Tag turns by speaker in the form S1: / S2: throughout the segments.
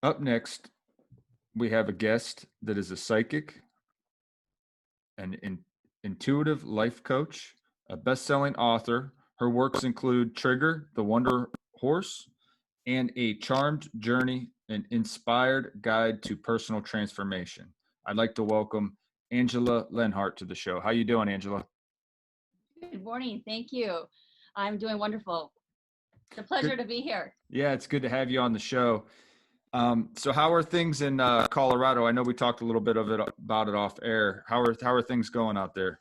S1: Up next, we have a guest that is a psychic, an intuitive life coach, a best-selling author. Her works include Trigger, The Wonder Horse, and A Charmed Journey, an inspired guide to personal transformation. I'd like to welcome Angela Lenhardt to the show. How you doing, Angela?
S2: Good morning. Thank you. I'm doing wonderful. It's a pleasure
S1: Good.
S2: to be here.
S1: Yeah, it's good to have you on the show. So how are things in Colorado? I know we talked a little bit about it off air. How are things going out there?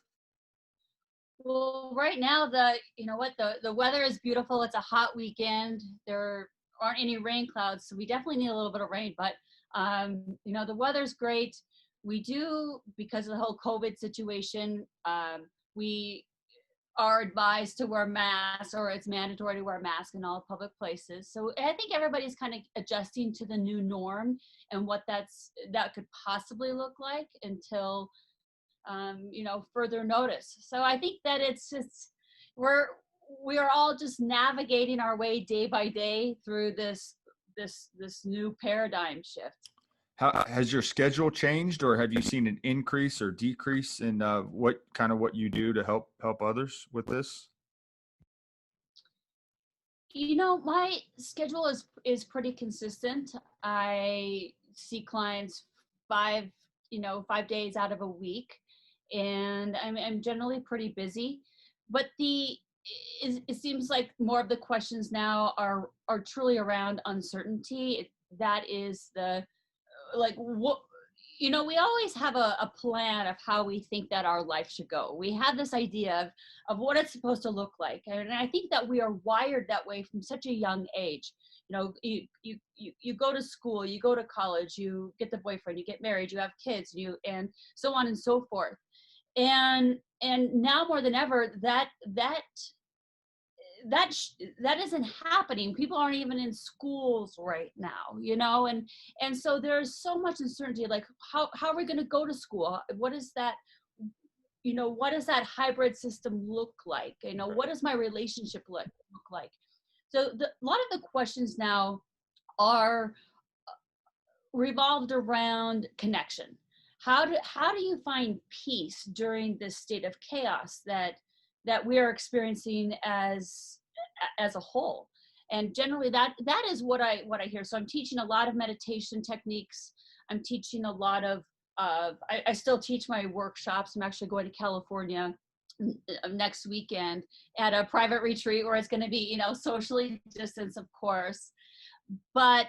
S2: Well, right now the weather is beautiful. It's a hot weekend. There aren't any rain clouds, so we definitely need a little bit of rain, but the weather's great. We do, because of the whole COVID situation, we are advised to wear masks, or it's mandatory to wear a mask in all public places. So I think everybody's kind of adjusting to the new norm and what that could possibly look like until further notice. So I think that we're we are all just navigating our way day by day through this new paradigm shift.
S1: How has your schedule changed, or have you seen an increase or decrease in what you do to help others with this?
S2: My schedule is pretty consistent. I see clients 5 days out of a week, and I'm generally pretty busy. But it seems like more of the questions now are truly around uncertainty. That is the like what we always have a plan of how we think that our life should go. We have this idea of what it's supposed to look like, and I think that we are wired that way from such a young age. You go to school, you go to college, you get the boyfriend, you get married, you have kids, and so on and so forth. And now more than ever, that isn't happening. People aren't even in schools right now, and so there's so much uncertainty. Like, how are we going to go to school? What is that? What does that hybrid system look like? What does my relationship look like? So a lot of the questions now are revolved around connection. How do you find peace during this state of chaos that we are experiencing as a whole? And generally that is what I hear. So I'm teaching a lot of meditation techniques. I'm teaching a lot of I still teach my workshops. I'm actually going to California next weekend at a private retreat where it's going to be socially distanced, of course, but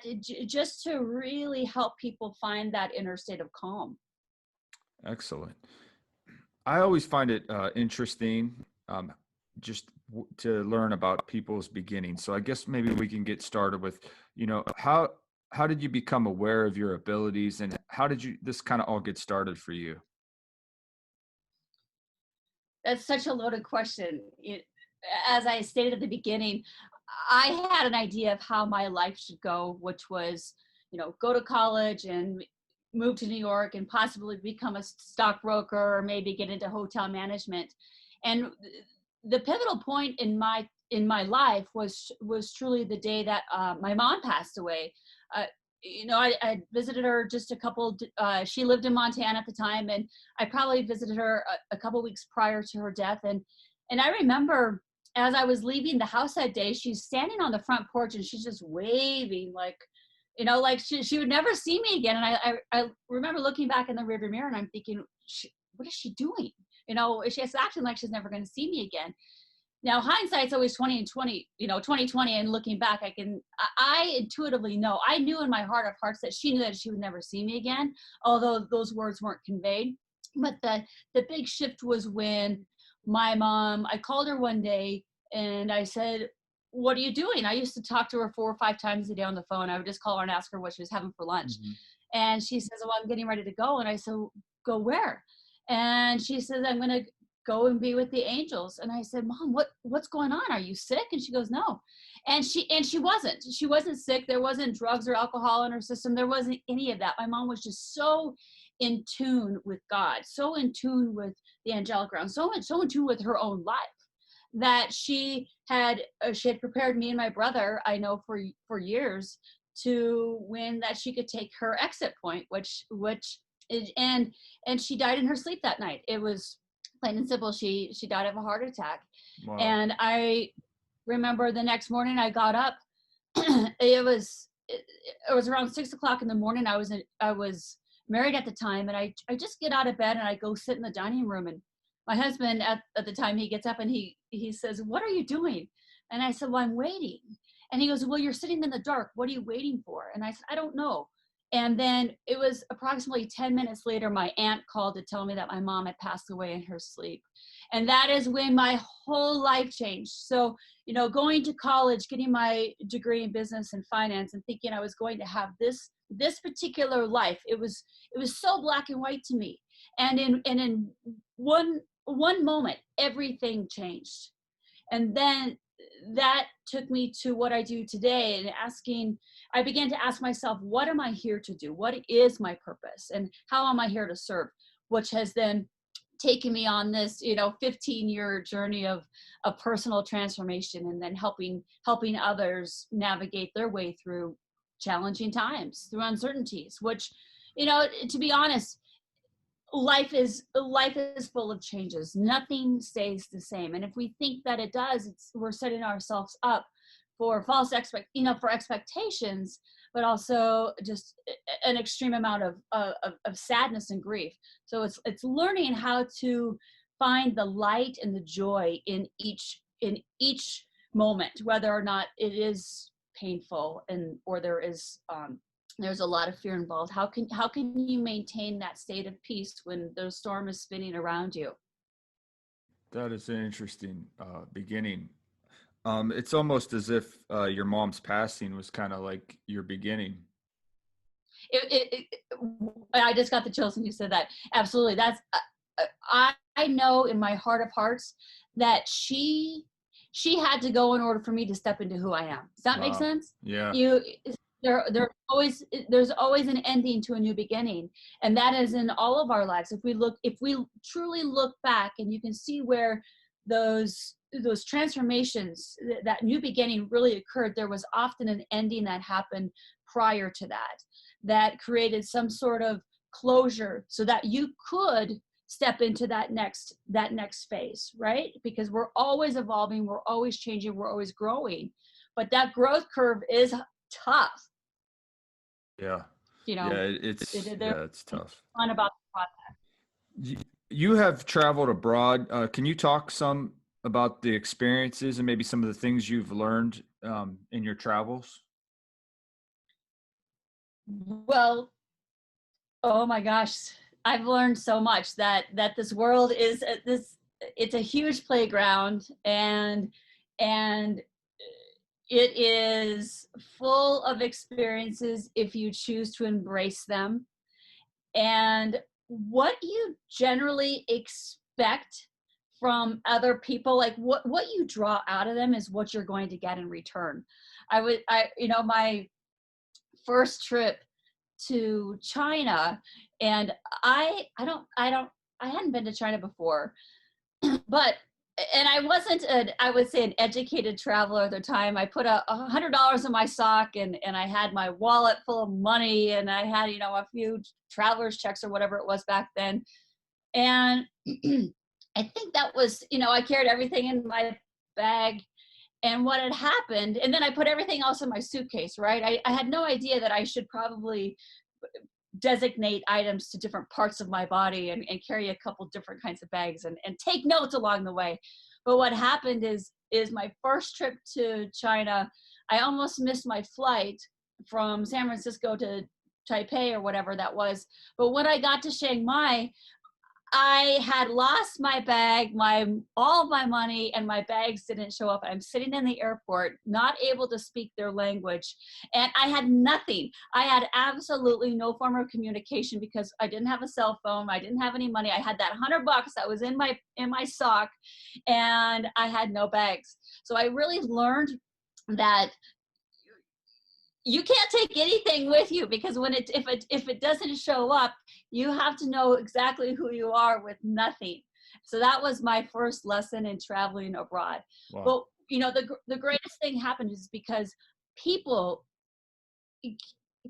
S2: just to really help people find that inner state of calm.
S1: Excellent. I always find it interesting, just to learn about people's beginnings. So I guess maybe we can get started with, how did you become aware of your abilities, and how did this kind of all get started for you?
S2: That's such a loaded question. As I stated at the beginning, I had an idea of how my life should go, which was, go to college and move to New York and possibly become a stockbroker, or maybe get into hotel management. And the pivotal point in my life was truly the day that my mom passed away. I visited her just she lived in Montana at the time, and I probably visited her a couple weeks prior to her death. And I remember, as I was leaving the house that day, she's standing on the front porch and she's just waving, like she would never see me again. And I remember looking back in the rearview mirror and I'm thinking, what is she doing? She's acting like she's never going to see me again. Now, hindsight's always 2020, and looking back, I intuitively know. I knew in my heart of hearts that she knew that she would never see me again, although those words weren't conveyed. But the big shift was when my mom, I called her one day and I said, what are you doing? I used to talk to her 4 or 5 times a day on the phone. I would just call her and ask her what she was having for lunch.
S1: Mm-hmm.
S2: And she says, well, I'm getting ready to go. And I said, go where? And she says, I'm going to go and be with the angels. And I said, Mom, what's going on? Are you sick? And she goes, no. And she wasn't sick. There wasn't drugs or alcohol in her system. There wasn't any of that. My mom was just so in tune with God, so in tune with the angelic realm, so in tune with her own life, that she had prepared me and my brother, I know for years, to when that she could take her exit point, which is, and she died in her sleep that night. It was plain and simple. She died of a heart attack.
S1: Wow.
S2: And I remember the next morning I got up. It was around 6 o'clock in the morning. I was married at the time, and I just get out of bed and I go sit in the dining room, and my husband at the time, he gets up and he says, "What are you doing?" And I said, "Well, I'm waiting." And he goes, "Well, you're sitting in the dark. What are you waiting for?" And I said, "I don't know." And then it was approximately 10 minutes later, my aunt called to tell me that my mom had passed away in her sleep. And that is when my whole life changed. So, going to college, getting my degree in business and finance, and thinking I was going to have this particular life, it was so black and white to me. And in one moment, everything changed. And then that took me to what I do today, and I began to ask myself, what am I here to do? What is my purpose? And how am I here to serve? Which has then taken me on this, 15-year journey of personal transformation, and then helping others navigate their way through challenging times, through uncertainties, which, to be honest, life is full of changes. Nothing stays the same. And if we think that it does, we're setting ourselves up for false expectations, but also just an extreme amount of sadness and grief. So it's learning how to find the light and the joy in each moment, whether or not it is painful or there's a lot of fear involved. How can you maintain that state of peace when the storm is spinning around you?
S1: That is an interesting beginning. It's almost as if your mom's passing was kind of like your beginning.
S2: I just got the chills when you said that. Absolutely. That's I know in my heart of hearts that she had to go in order for me to step into who I am. Does that make sense?
S1: Yeah.
S2: There's always an ending to a new beginning, and that is in all of our lives. If we truly look back, and you can see where those transformations, that new beginning really occurred, there was often an ending that happened prior to that created some sort of closure, so that you could step into that next phase, right? Because we're always evolving, we're always changing, we're always growing, but that growth curve is tough.
S1: Yeah. It's tough.
S2: Fun about the process.
S1: You have traveled abroad. Can you talk some about the experiences and maybe some of the things you've learned in your travels?
S2: Well, oh my gosh, I've learned so much that this world is it's a huge playground, and it is full of experiences if you choose to embrace them. And what you generally expect from other people, like what you draw out of them, is what you're going to get in return. My first trip to China, and I hadn't been to China before, but I wasn't I would say an educated traveler at the time. I put $100 in my sock, and I had my wallet full of money, and I had a few traveler's checks or whatever it was back then, and I think that was I carried everything in my bag. And what had happened, and then I put everything else in my suitcase, right? I had no idea that I should probably designate items to different parts of my body, and carry a couple different kinds of bags, and take notes along the way. But what happened is my first trip to China, I almost missed my flight from San Francisco to Taipei or whatever that was. But when I got to Chiang Mai, I had lost my bag, all of my money, and my bags didn't show up. I'm sitting in the airport, not able to speak their language, and I had nothing. I had absolutely no form of communication because I didn't have a cell phone. I didn't have any money. I had that $100 that was in my sock, and I had no bags. So I really learned that you can't take anything with you, because if it doesn't show up, you have to know exactly who you are with nothing. So that was my first lesson in traveling abroad. Wow. But the greatest thing happened is because people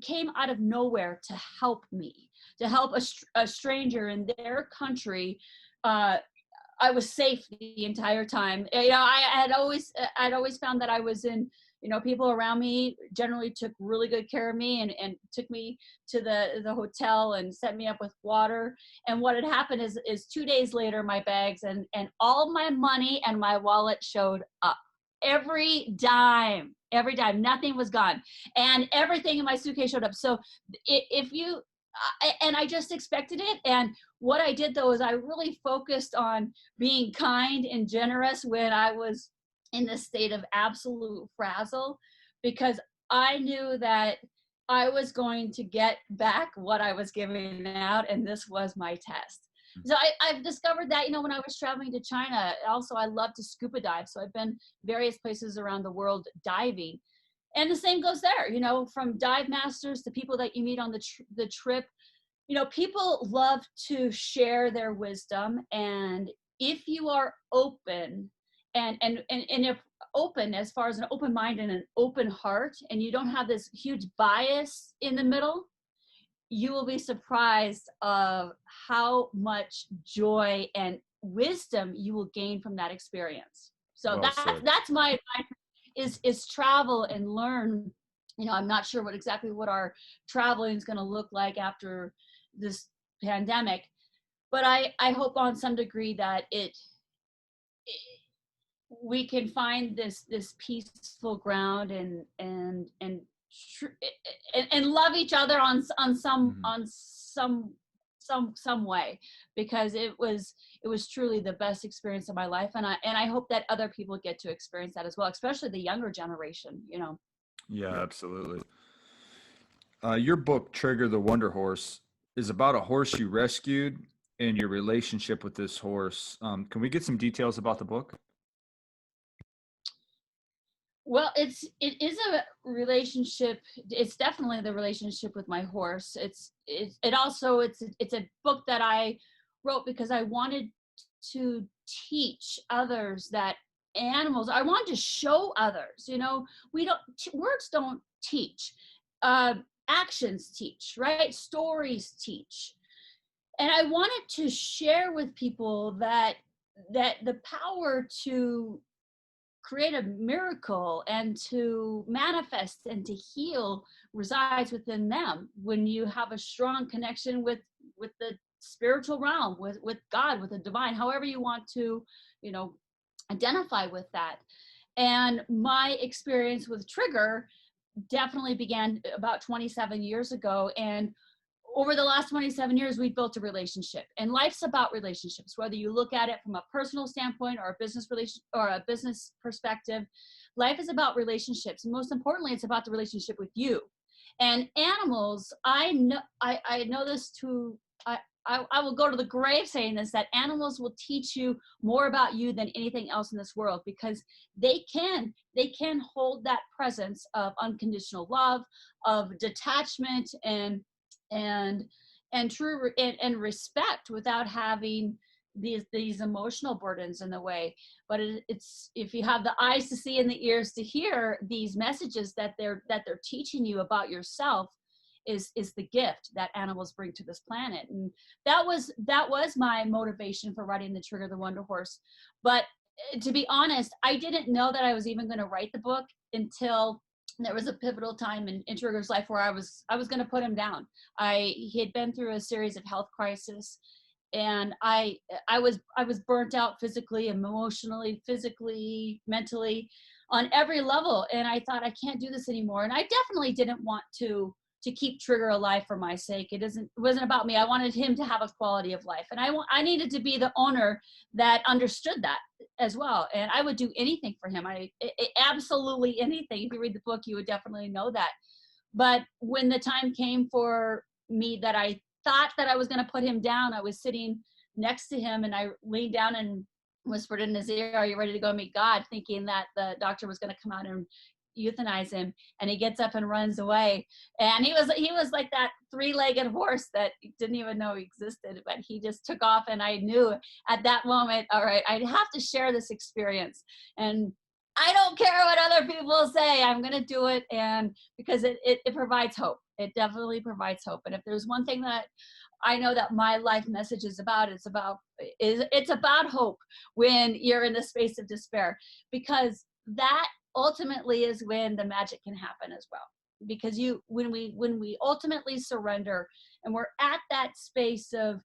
S2: came out of nowhere to help me, to help a stranger in their country. I was safe the entire time. You know, I'd always found that I was in, you know, people around me generally took really good care of me and took me to the hotel and set me up with water. And what had happened is 2 days later, my bags and all my money and my wallet showed up. Every dime, nothing was gone. And everything in my suitcase showed up. So if you, and I just expected it. And what I did though is I really focused on being kind and generous when I was in this state of absolute frazzle, because I knew that I was going to get back what I was giving out, and this was my test. So I've discovered that, you know, when I was traveling to China, also I love to scuba dive. So I've been various places around the world diving. And the same goes there, you know, from dive masters to people that you meet on the trip. You know, people love to share their wisdom. And if you are open and if open as far as an open mind and an open heart, and you don't have this huge bias in the middle, you will be surprised of how much joy and wisdom you will gain from that experience. So
S1: Well said.
S2: that's my advice, is travel and learn. You know, I'm not sure exactly what our traveling is going to look like after this pandemic, but I hope on some degree that we can find this peaceful ground and love each other on some some way, because it was truly the best experience of my life, and I hope that other people get to experience that as well, especially the younger generation, you know.
S1: Yeah, absolutely. Your book, Trigger the Wonder Horse, is about a horse you rescued and your relationship with this horse. Can we get some details about the book?
S2: Well, it is a relationship. It's definitely the relationship with my horse. It's a book that I wrote because I wanted to teach others that animals. I wanted to show others. You know, words don't teach. Actions teach, right? Stories teach. And I wanted to share with people that the power to create a miracle and to manifest and to heal resides within them when you have a strong connection with the spiritual realm, with God, with the divine, however you want to, you know, identify with that. And my experience with Trigger definitely began about 27 years ago, and over the last 27 years, we've built a relationship, and life's about relationships, whether you look at it from a personal standpoint or a business or a business perspective. Life is about relationships. And most importantly, it's about the relationship with you. And animals, I know this to, I will go to the grave saying this, that animals will teach you more about you than anything else in this world, because they can hold that presence of unconditional love, of detachment, and true and respect, without having these emotional burdens in the way. But it's, if you have the eyes to see and the ears to hear these messages that they're teaching you about yourself, is the gift that animals bring to this planet. And that was my motivation for writing the Trigger the Wonder Horse. But to be honest, I didn't know that I was even going to write the book until there was a pivotal time in Trigger's life where I was going to put him down. He had been through a series of health crises, and I was burnt out physically, emotionally, physically, mentally, on every level. And I thought, I can't do this anymore. And I definitely didn't want to keep Trigger alive for my sake. It wasn't about me. I wanted him to have a quality of life, and I needed to be the owner that understood that as well. And I would do anything for him. Absolutely anything. If you read the book, you would definitely know that. But when the time came for me that I thought that I was going to put him down, I was sitting next to him, and I leaned down and whispered in his ear, "Are you ready to go meet God?" Thinking that the doctor was going to come out and euthanize him. And he gets up and runs away. And he was like that three-legged horse that didn't even know existed, but he just took off. And I knew at that moment, all right, I'd have to share this experience. And I don't care what other people say. I'm going to do it. And because it provides hope. It definitely provides hope. And if there's one thing that I know that my life message is about, it's about hope when you're in the space of despair, because that ultimately is when the magic can happen as well. Because when we ultimately surrender and we're at that space of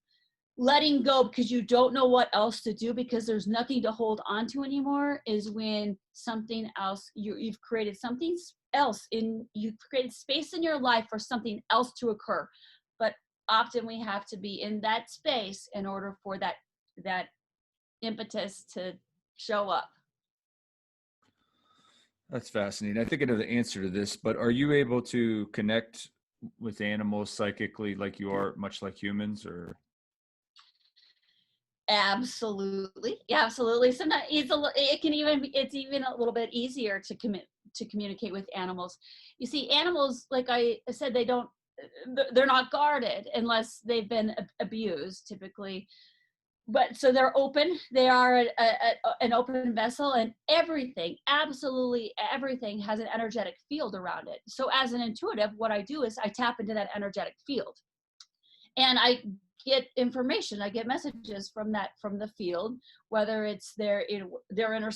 S2: letting go because you don't know what else to do, because there's nothing to hold on to anymore, is when something else, you've created something else you've created space in your life for something else to occur. But often we have to be in that space in order for that impetus to show up.
S1: That's fascinating. I think I know the answer to this, but are you able to connect with animals psychically like you are, much like humans, or?
S2: Absolutely. Yeah, absolutely. Sometimes it's even a little bit easier to communicate with animals. You see, animals, like I said, they're not guarded unless they've been abused typically. But so they're open. They are an open vessel, and everything, absolutely everything, has an energetic field around it. So as an intuitive, what I do is I tap into that energetic field, and I get information. I get messages from the field, whether it's your inner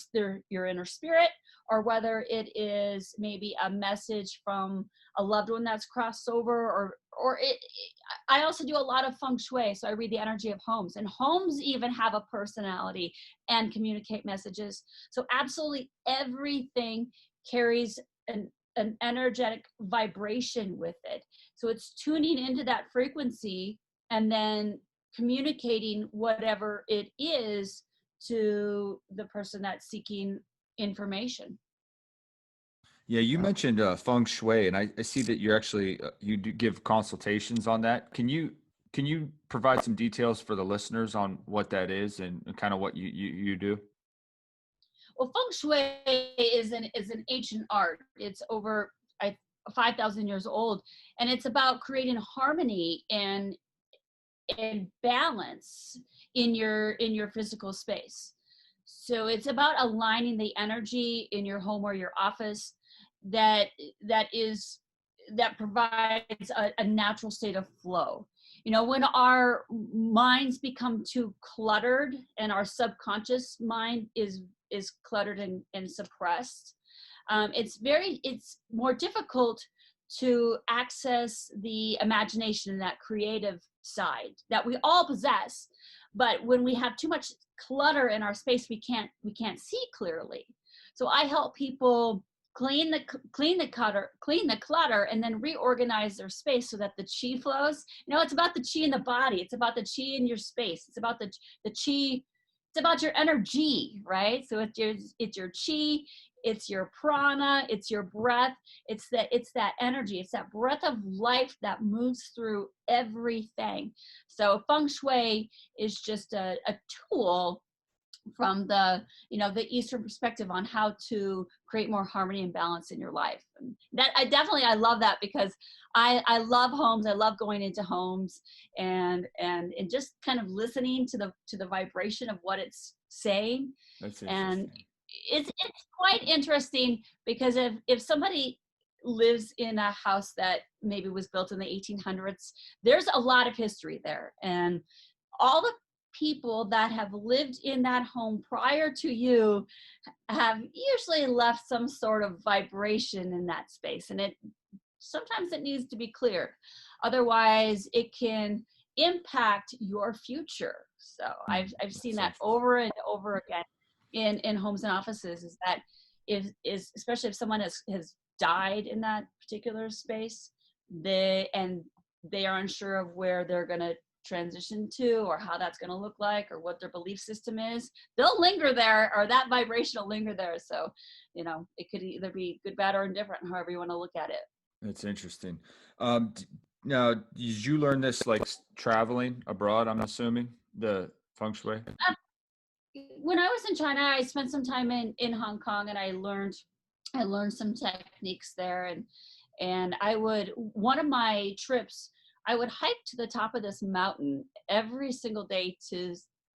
S2: spirit, or whether it is maybe a message from a loved one that's crossed over, I also do a lot of Feng Shui, so I read the energy of homes, and homes even have a personality and communicate messages. So absolutely everything carries an energetic vibration with it. So it's tuning into that frequency and then communicating whatever it is to the person that's seeking information.
S1: Yeah, you mentioned feng shui, and I see that you're actually you do give consultations on that. Can you provide some details for the listeners on what that is and kind of what you do?
S2: Well, Feng Shui is an ancient art. It's over 5,000 years old, and it's about creating harmony and balance in your physical space. So it's about aligning the energy in your home or your office that that is that provides a natural state of flow. When our minds become too cluttered and our subconscious mind is cluttered and suppressed, it's more difficult to access the imagination and that creative side that we all possess. But when we have too much clutter in our space, we can't see clearly. So I help people clean the clutter and then reorganize their space so that the chi flows. It's about the chi in the body, it's about the chi in your space, it's about the chi, it's about your energy, right? So it's your chi, it's your prana, it's your breath, it's that energy, it's that breath of life that moves through everything. So Feng Shui is just a tool from the Eastern perspective on how to create more harmony and balance in your life. And that I love that, because I love homes. I love going into homes and just kind of listening to the vibration of what it's saying.
S1: That's
S2: And
S1: interesting.
S2: it's quite interesting, because if somebody lives in a house that maybe was built in the 1800s, there's a lot of history there, and all the people that have lived in that home prior to you have usually left some sort of vibration in that space, and sometimes it needs to be cleared, otherwise it can impact your future. So I've seen
S1: That's
S2: that
S1: interesting.
S2: over and over again in homes and offices, is that is especially if someone has died in that particular space, they are unsure of where they're going to transition to, or how that's going to look like, or what their belief system is, they'll linger there, or that vibration will linger there. So it could either be good, bad, or indifferent, however you want to look at it.
S1: That's interesting. Now, did you learn this like traveling abroad? I'm assuming the feng shui.
S2: When I was in China, I spent some time in Hong Kong, and I learned some techniques there, and one of my trips, I would hike to the top of this mountain every single day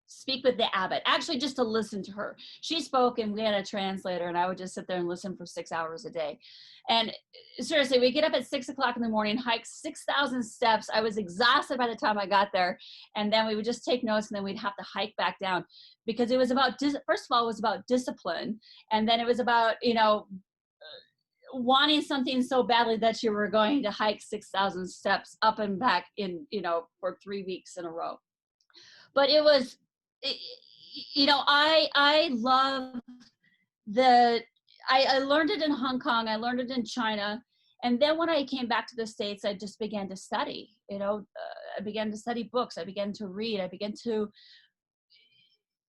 S2: speak with the abbot, actually just to listen to her. She spoke and we had a translator, and I would just sit there and listen for 6 hours a day. And seriously, we get up at 6 o'clock in the morning, hike 6,000 steps. I was exhausted by the time I got there. And then we would just take notes, and then we'd have to hike back down, because it was about, first of all, it was about discipline. And then it was about, wanting something so badly that you were going to hike 6,000 steps up and back for 3 weeks in a row. But it was, I love I learned it in Hong Kong. I learned it in China. And then when I came back to the States, I just began to study, I began to study books. I began to read.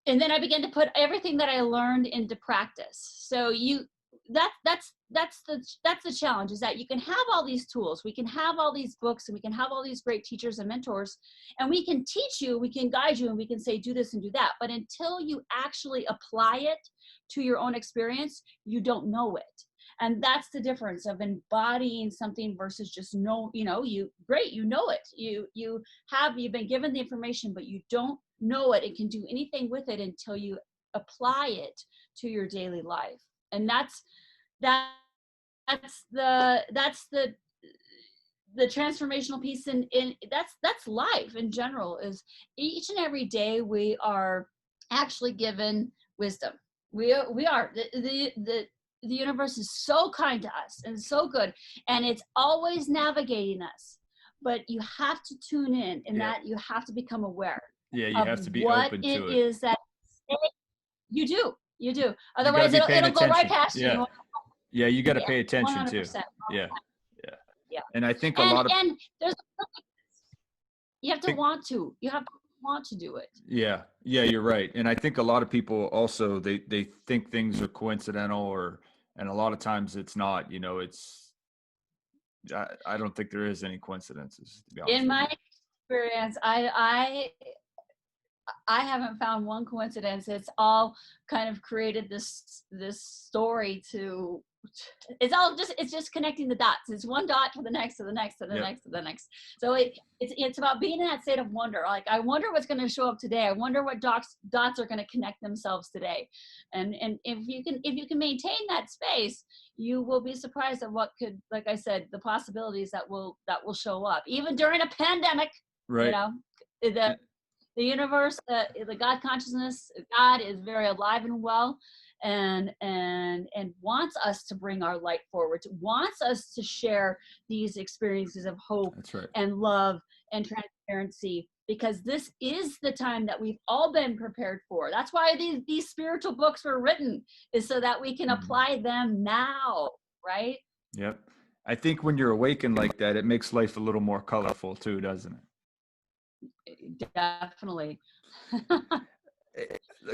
S2: And then I began to put everything that I learned into practice. So that's the challenge, is that you can have all these tools, we can have all these books, and we can have all these great teachers and mentors, and we can teach you, we can guide you, and we can say, do this and do that. But until you actually apply it to your own experience, you don't know it. And that's the difference of embodying something versus just you know it. You've been given the information, but you don't know it and can do anything with it until you apply it to your daily life. And that's the transformational piece in that's life in general. Is each and every day we are actually given wisdom. We are the universe is so kind to us and so good, and it's always navigating us, but you have to tune in, and that you have to become aware.
S1: Yeah, you have to be open to it.
S2: What it is that you do. Otherwise, it'll go right past you.
S1: Yeah, you got to pay attention 100%. Too. Yeah. And I think a lot of
S2: you have to want to. You have to want to do it.
S1: Yeah, you're right. And I think a lot of people also they think things are coincidental, and a lot of times it's not. I don't think there is any coincidences, to be honest.
S2: In my experience, I haven't found one coincidence. It's all kind of created this story to. It's just connecting the dots. It's one dot to the next, to the next, to the next, to the next. So it's about being in that state of wonder. Like, I wonder what's going to show up today. I wonder what dots are going to connect themselves today. And if you can maintain that space, you will be surprised at what could, like I said, the possibilities that will show up, even during a pandemic.
S1: Right.
S2: The universe, the God consciousness, God is very alive and well, and wants us to bring our light forward, wants us to share these experiences of hope.
S1: That's right.
S2: And love and transparency, because this is the time that we've all been prepared for. That's why these spiritual books were written, is so that we can apply them now, right?
S1: Yep. I think when you're awakened like that, it makes life a little more colorful too, doesn't it?
S2: Definitely.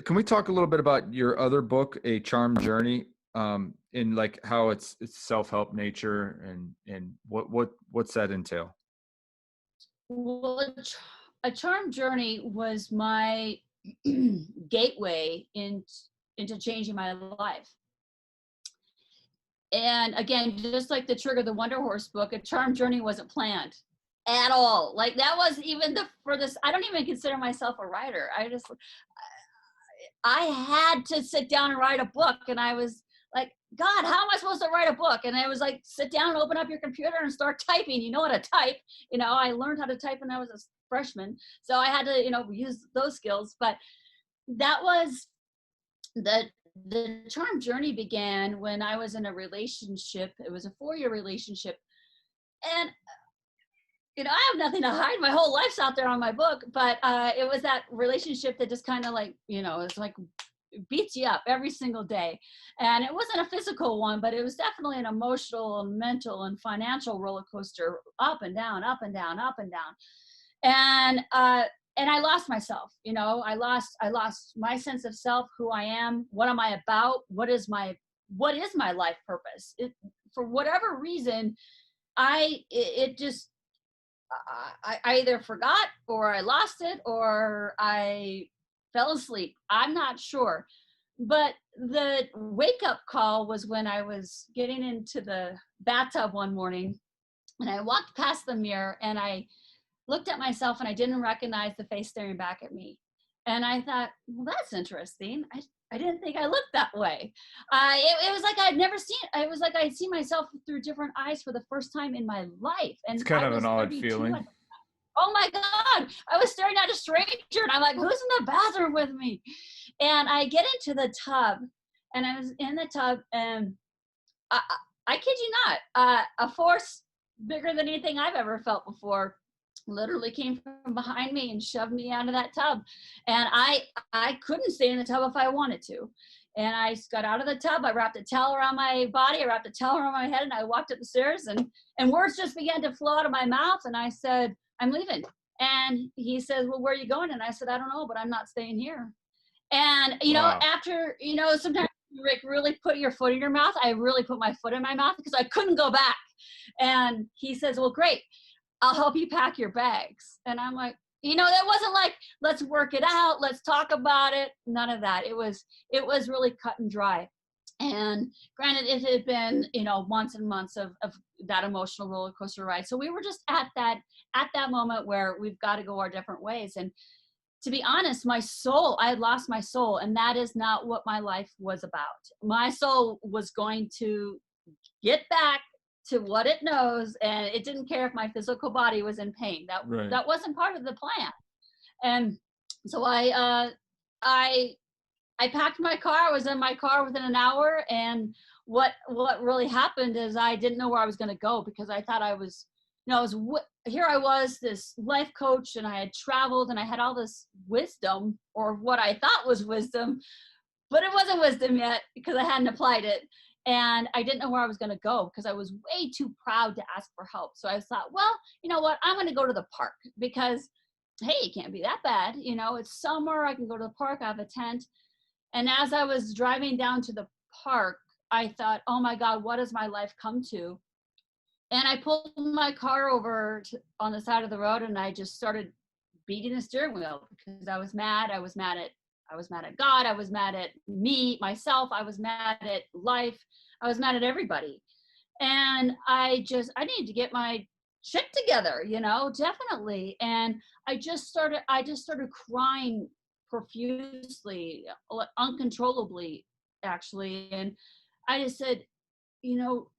S1: Can we talk a little bit about your other book, A Charmed Journey, in like how it's self-help nature, and what's that entail?
S2: Well, A Charmed Journey was my gateway into changing my life. And again, just like the Trigger the Wonder Horse book, A Charmed Journey wasn't planned at all. Like, that was even the furthest. I don't even consider myself a writer. I had to sit down and write a book, and I was like, God, how am I supposed to write a book? And I was like, sit down, open up your computer, and start typing. You know how to type. I learned how to type when I was a freshman, so I had to use those skills. But that was the Charmed Journey began when I was in a relationship. It was a 4-year relationship, and I have nothing to hide. My whole life's out there on my book, but it was that relationship that just kind of like, it's like beats you up every single day. And it wasn't a physical one, but it was definitely an emotional and mental and financial roller coaster, up and down, up and down, up and down. And I lost myself. I lost my sense of self, who I am, what am I about, what is my life purpose. For whatever reason, I either forgot, or I lost it, or I fell asleep. I'm not sure. But the wake-up call was when I was getting into the bathtub one morning, and I walked past the mirror, and I looked at myself, and I didn't recognize the face staring back at me. And I thought, well, that's interesting. I didn't think I looked that way. It was like I'd never seen, it was like I'd seen myself through different eyes for the first time in my life.
S1: It's
S2: And
S1: kind
S2: I
S1: of an
S2: was
S1: odd
S2: 32.
S1: feeling.
S2: Oh my God, I was staring at a stranger and I'm like, who's in the bathroom with me? And I get into the tub and I was in the tub and I kid you not, a force bigger than anything I've ever felt before literally came from behind me and shoved me out of that tub. And I couldn't stay in the tub if I wanted to. And I got out of the tub. I wrapped a towel around my body. I wrapped a towel around my head, and I walked up the stairs. And words just began to flow out of my mouth. And I said, "I'm leaving." And he said, "Well, where are you going?" And I said, "I don't know, but I'm not staying here." And
S1: Wow.
S2: after sometimes you like really put your foot in your mouth. I really put my foot in my mouth because I couldn't go back. And he says, "Well, great. I'll help you pack your bags." And I'm like, that wasn't like, let's work it out, let's talk about it. None of that. It was really cut and dry. And granted, it had been, months and months of that emotional roller coaster ride. So we were just at that moment where we've got to go our different ways. And to be honest, I had lost my soul. And that is not what my life was about. My soul was going to get back to what it knows, and it didn't care if my physical body was in pain.
S1: Right.
S2: That wasn't part of the plan. And so I packed my car. I was in my car within an hour, and what really happened is I didn't know where I was going to go because I thought I was, here I was, this life coach, and I had traveled, and I had all this wisdom, or what I thought was wisdom, but it wasn't wisdom yet because I hadn't applied it. And I didn't know where I was going to go because I was way too proud to ask for help. So I thought, well, you know what? I'm going to go to the park because, hey, it can't be that bad. It's summer. I can go to the park. I have a tent. And as I was driving down to the park, I thought, oh my God, what has my life come to? And I pulled my car over on the side of the road, and I just started beating the steering wheel because I was mad. I was mad at God. I was mad at myself. I was mad at life. I was mad at everybody. And I needed to get my shit together, definitely. And I just started crying profusely, uncontrollably, actually. And I just said, you know,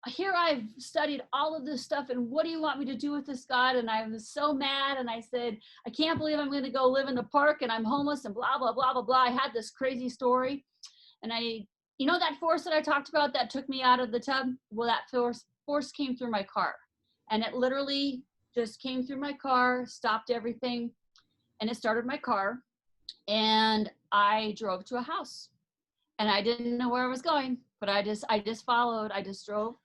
S2: here I've studied all of this stuff, and what do you want me to do with this, God? And I was so mad, and I said, I can't believe I'm going to go live in the park, and I'm homeless, and blah, blah, blah, blah, blah. I had this crazy story. And that force that I talked about that took me out of the tub, well, that force came through my car. And it literally just came through my car, stopped everything, and it started my car. And I drove to a house. And I didn't know where I was going, but I just followed. I just drove.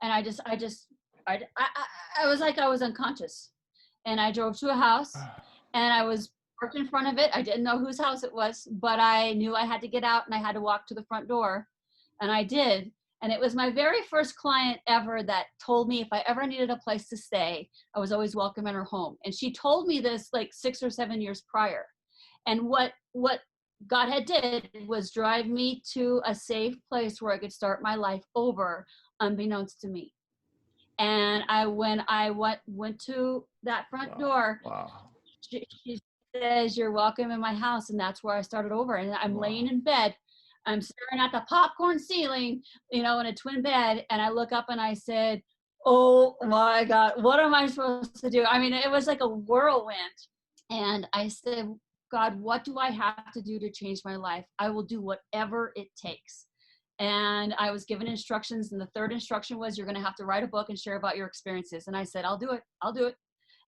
S2: And I was like, I was unconscious. And I drove to a house, and I was parked in front of it. I didn't know whose house it was, but I knew I had to get out, and I had to walk to the front door. And I did. And it was my very first client ever that told me if I ever needed a place to stay, I was always welcome in her home. And she told me this like 6 or 7 years prior. And what God had did was drive me to a safe place where I could start my life over, unbeknownst to me. And when I went to that front door,
S1: Wow.
S2: she says, "You're welcome in my house." And that's where I started over. And I'm laying in bed. I'm staring at the popcorn ceiling, in a twin bed. And I look up and I said, oh my God, what am I supposed to do? I mean, it was like a whirlwind. And I said, God, what do I have to do to change my life? I will do whatever it takes. And I was given instructions. And the third instruction was, you're going to have to write a book and share about your experiences. And I said, I'll do it. I'll do it.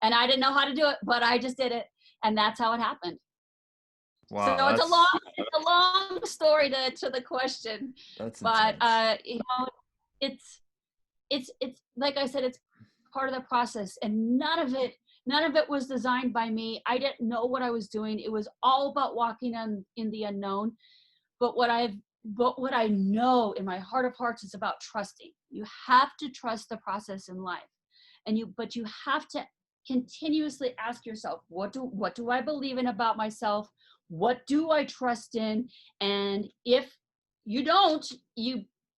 S2: And I didn't know how to do it, but I just did it. And that's how it happened.
S1: Wow.
S2: So it's a long story to the question.
S1: That's
S2: but
S1: intense.
S2: it's like I said, it's part of the process, and none of it was designed by me. I didn't know what I was doing. It was all about walking in the unknown. But what I know in my heart of hearts is about trusting. You have to trust the process in life. But you have to continuously ask yourself, what do I believe in about myself? What do I trust in? And if you don't,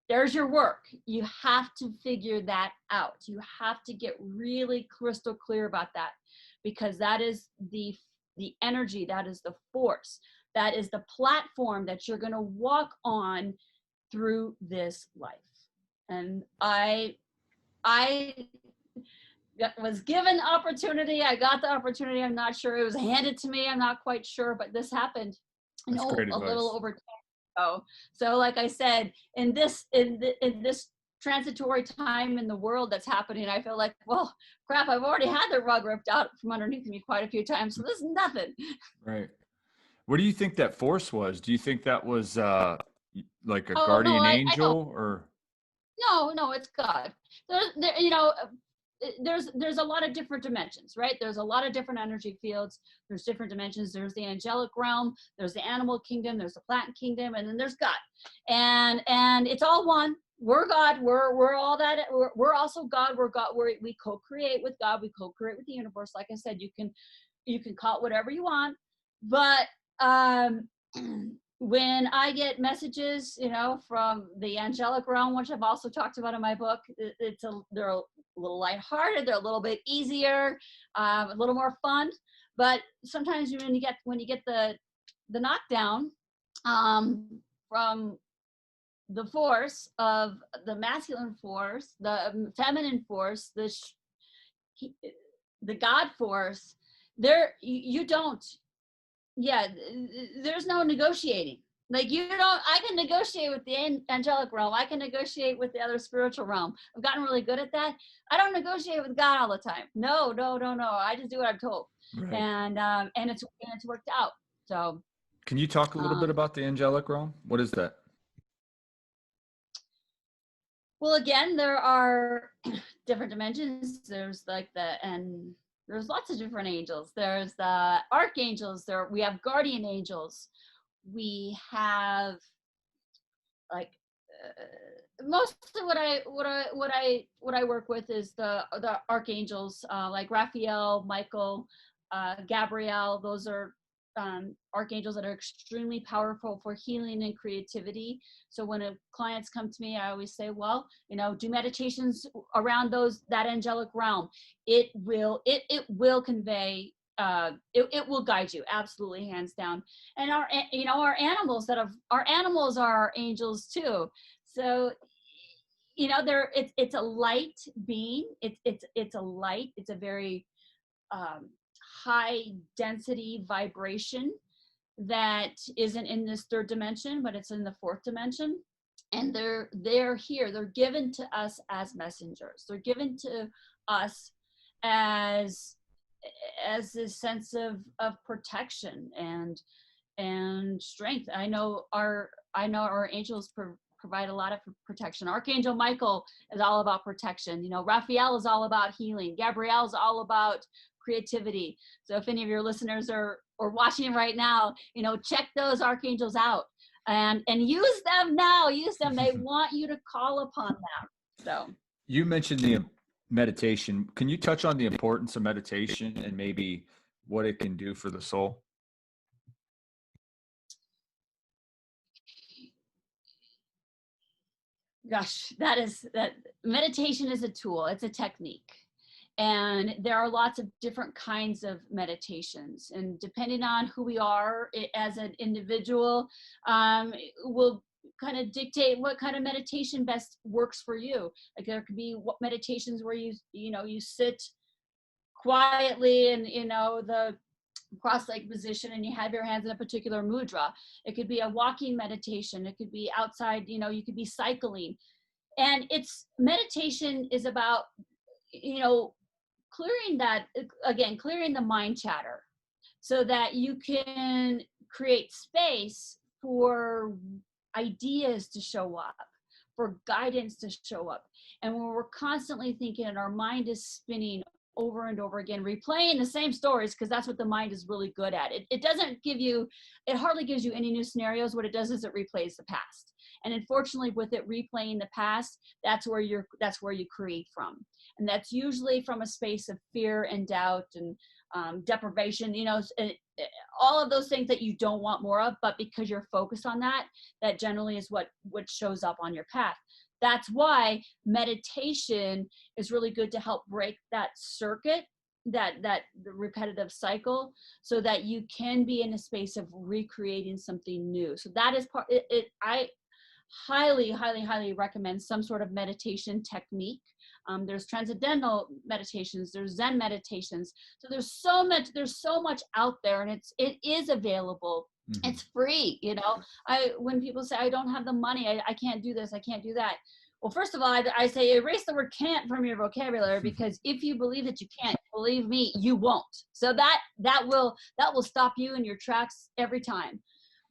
S2: there's your work. You have to figure that out. You have to get really crystal clear about that, because that is the the energy, that is the force, that is the platform that you're going to walk on through this life. And I was given opportunity. I got the opportunity. I'm not sure it was handed to me. I'm not quite sure, but this happened,
S1: That's great
S2: a little
S1: advice.
S2: over 10 years ago. So like I said, in this transitory time in the world that's happening, I feel like, well, crap, I've already had the rug ripped out from underneath me quite a few times. So this is nothing.
S1: Right. What do you think that force was? Do you think that was like a
S2: Oh no,
S1: guardian
S2: I know.
S1: angel or?
S2: No, it's God. There's a lot of different dimensions, right? There's a lot of different energy fields. There's different dimensions. There's the angelic realm. There's the animal kingdom. There's the plant kingdom, and then there's God. And it's all one. We're God. We're all that. We're also God. We're God. We co-create with God. We co-create with the universe. Like I said, you can call it whatever you want, but when I get messages, from the angelic realm, which I've also talked about in my book, they're a little lighthearted, they're a little bit easier, a little more fun. But sometimes when you get the knockdown from the force of the masculine force, the feminine force, the God force, you don't. Yeah, there's no negotiating. Like I can negotiate with the angelic realm. I can negotiate with the other spiritual realm. I've gotten really good at that. I don't negotiate with God all the time. No. I just do what I'm told.
S1: Right.
S2: And it's worked out. So
S1: Can you talk a little bit about the angelic realm? What is that?
S2: well, again, there are different dimensions. There's there's lots of different angels. There's the archangels. We have guardian angels. We have like mostly what I work with is the archangels, like Raphael, Michael, Gabriel. Those are archangels that are extremely powerful for healing and creativity. So when clients come to me, I always say, well, do meditations around that angelic realm. It will convey, it will guide you, absolutely, hands down. And our animals our animals are our angels too. So it's a light being. It's a light. It's a very high density vibration that isn't in this third dimension, but it's in the fourth dimension. And they're here. They're given to us as messengers. They're given to us as a sense of protection and strength. I know our angels provide a lot of protection. Archangel Michael is all about protection. Raphael is all about healing. Gabrielle is all about creativity. So if any of your listeners are watching right now, check those archangels out and use them now. Use them. They want you to call upon them. So
S1: you mentioned the meditation. Can you touch on the importance of meditation and maybe what it can do for the soul?
S2: Gosh, that meditation is a tool. It's a technique. And there are lots of different kinds of meditations. And depending on who we are as an individual, will kind of dictate what kind of meditation best works for you. Like there could be meditations where you sit quietly and the cross-legged position and you have your hands in a particular mudra. It could be a walking meditation. It could be outside, you could be cycling. And meditation is about, clearing the mind chatter so that you can create space for ideas to show up, for guidance to show up. And when we're constantly thinking and our mind is spinning over and over again, replaying the same stories, because that's what the mind is really good at. It hardly gives you any new scenarios. What it does is it replays the past. And unfortunately, with it replaying the past, that's where you create from. And that's usually from a space of fear and doubt and deprivation, all of those things that you don't want more of, but because you're focused on that generally is what shows up on your path. That's why meditation is really good to help break that circuit the repetitive cycle, so that you can be in a space of recreating something new. So that is part I highly recommend some sort of meditation technique. There's transcendental meditations, there's Zen meditations. So there's so much out there, and it is available.
S1: Mm-hmm.
S2: It's free, when people say, I don't have the money, I can't do this, I can't do that. Well, first of all, I say erase the word can't from your vocabulary, because if you believe that you can't, believe me, you won't. So that will stop you in your tracks every time.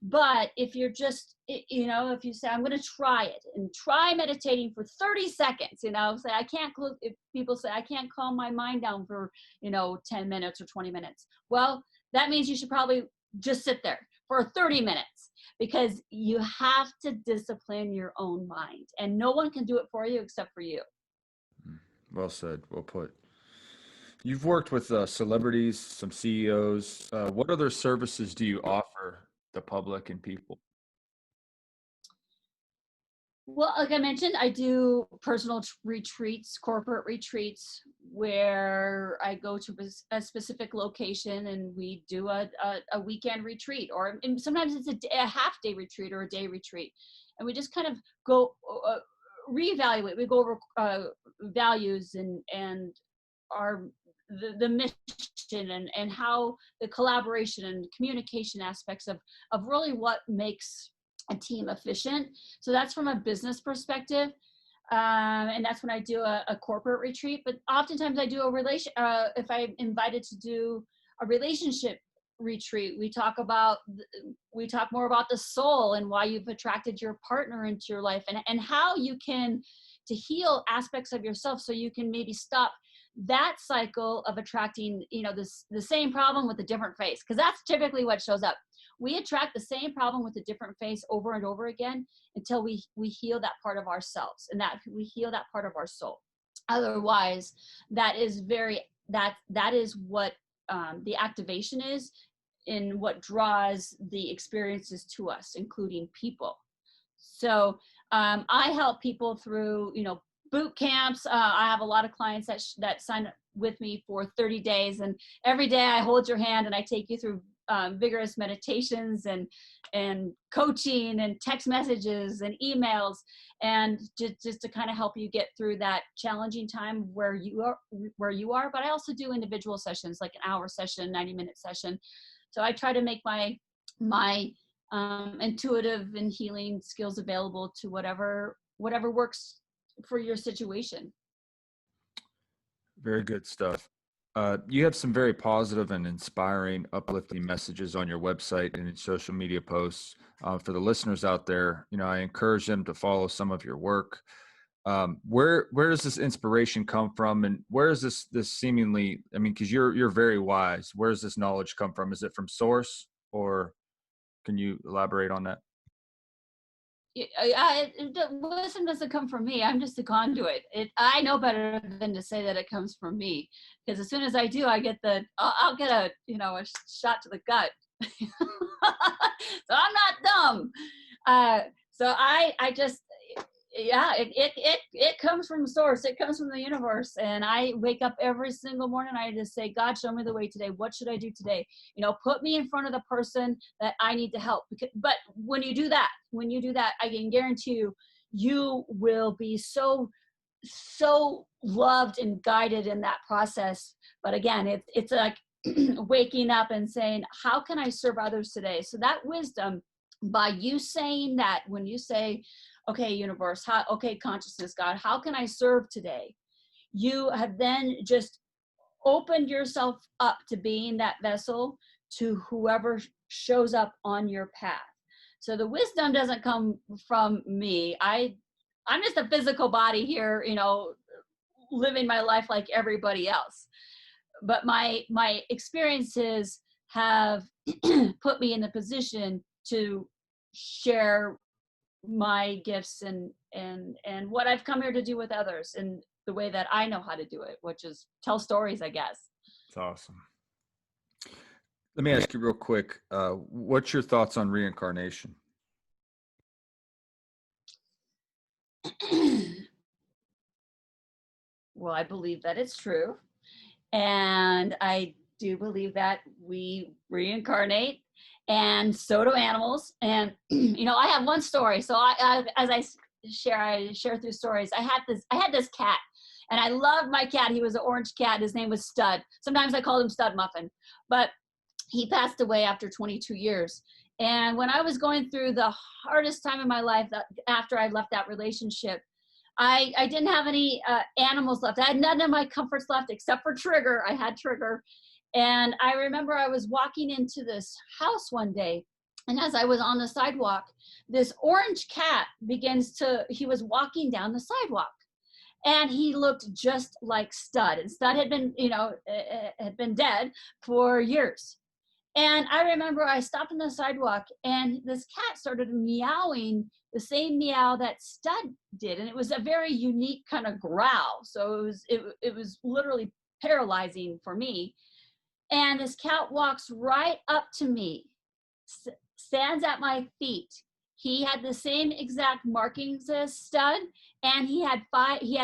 S2: But if you're just, if you say, I'm going to try it, and try meditating for 30 seconds, say, if people say, I can't calm my mind down for, 10 minutes or 20 minutes. Well, that means you should probably just sit there for 30 minutes, because you have to discipline your own mind, and no one can do it for you except for you.
S1: Well said. Well put. You've worked with celebrities, some CEOs. What other services do you offer the public and people?
S2: Well, like I mentioned, I do personal retreats, corporate retreats, where I go to a specific location, and we do a weekend retreat, or sometimes it's a half day retreat or a day retreat. And we just kind of go reevaluate. We go over values and our the mission, and how the collaboration and communication aspects of really what makes a team efficient. So that's from a business perspective. And that's when I do a corporate retreat. But oftentimes I do if I'm invited to do a relationship retreat, we talk more about the soul, and why you've attracted your partner into your life, and how you can to heal aspects of yourself, so you can maybe stop that cycle of attracting, the same problem with a different face, because that's typically what shows up. We attract the same problem with a different face over and over again, until we heal that part of ourselves, and that we heal that part of our soul. Otherwise, that is what the activation is, in what draws the experiences to us, including people. So I help people through, boot camps. I have a lot of clients that sign up with me for 30 days, and every day I hold your hand and I take you through vigorous meditations and coaching and text messages and emails, and just to kind of help you get through that challenging time where you are. But I also do individual sessions, like an hour session, 90-minute session. So I try to make my intuitive and healing skills available to whatever works for your situation.
S1: Very good stuff. You have some very positive and inspiring, uplifting messages on your website and in social media posts. For the listeners out there, I encourage them to follow some of your work. Where does this inspiration come from, and where is this seemingly? I mean, because you're very wise. Where does this knowledge come from? Is it from source, or can you elaborate on that?
S2: Wisdom doesn't come from me. I'm just a conduit. I know better than to say that it comes from me, because as soon as I do, I'll get a shot to the gut. So I'm not dumb. So I just, it comes from source. It comes from the universe. And I wake up every single morning. I just say, God, show me the way today. What should I do today? Put me in front of the person that I need to help. But when you do that, I can guarantee you will be so loved and guided in that process. But again, it's like waking up and saying, how can I serve others today? So that wisdom, by you saying that, when you say, okay, universe, okay, consciousness, God, how can I serve today? You have then just opened yourself up to being that vessel to whoever shows up on your path. So the wisdom doesn't come from me. I'm just a physical body here, living my life like everybody else. But my experiences have put me in the position to share my gifts and what I've come here to do with others, and the way that I know how to do it, which is tell stories, I guess.
S1: It's awesome. Let me ask you real quick. What's your thoughts on reincarnation?
S2: Well, I believe that it's true. And I do believe that we reincarnate, and so do animals. And I have one story. So as I share through stories. I had this cat, and I loved my cat. He was an orange cat. His name was Stud. Sometimes I called him Stud Muffin, but he passed away after 22 years. And when I was going through the hardest time in my life, after I left that relationship, I didn't have any animals left. I had none of my comforts left except for Trigger. I had Trigger. And I remember I was walking into this house one day, and as I was on the sidewalk, this orange cat he was walking down the sidewalk, and he looked just like Stud. And Stud had been dead for years. And I remember I stopped on the sidewalk, and this cat started meowing the same meow that Stud did. And it was a very unique kind of growl. So it was literally paralyzing for me. And this cat walks right up to me, stands at my feet. He had the same exact markings as Stud, and he had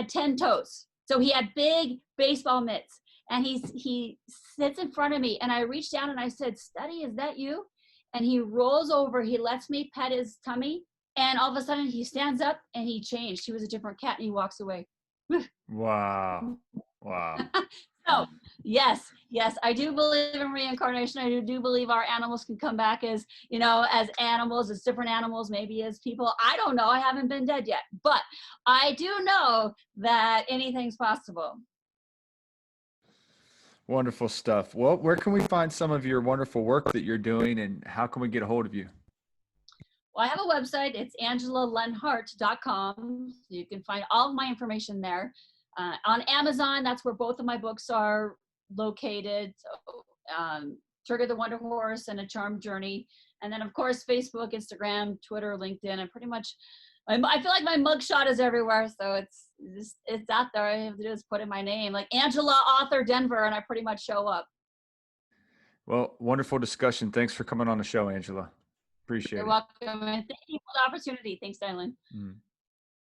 S2: 10 toes. So he had big baseball mitts. And he sits in front of me, and I reached down and I said, "Studdy, is that you?" And he rolls over, he lets me pet his tummy, and all of a sudden he stands up and he changed. He was a different cat, and he walks away.
S1: Wow.
S2: So yes, I do believe in reincarnation. I do believe our animals can come back as animals, as different animals, maybe as people. I don't know. I haven't been dead yet, but I do know that anything's possible.
S1: Wonderful stuff. Well, where can we find some of your wonderful work that you're doing, and how can we get a hold of you?
S2: Well, I have a website. It's angelalenhardt.com. You can find all of my information there. On Amazon, that's where both of my books are located. So, Trigger the Wonder Horse and A Charmed Journey. And then, of course, Facebook, Instagram, Twitter, LinkedIn, and pretty much, I feel like my mugshot is everywhere. So it's out there. All I have to do is put in my name, like Angela Author Denver, and I pretty much show up.
S1: Well, wonderful discussion. Thanks for coming on the show, Angela. Appreciate it.
S2: You're welcome. And thank you for the opportunity. Thanks, Dylan.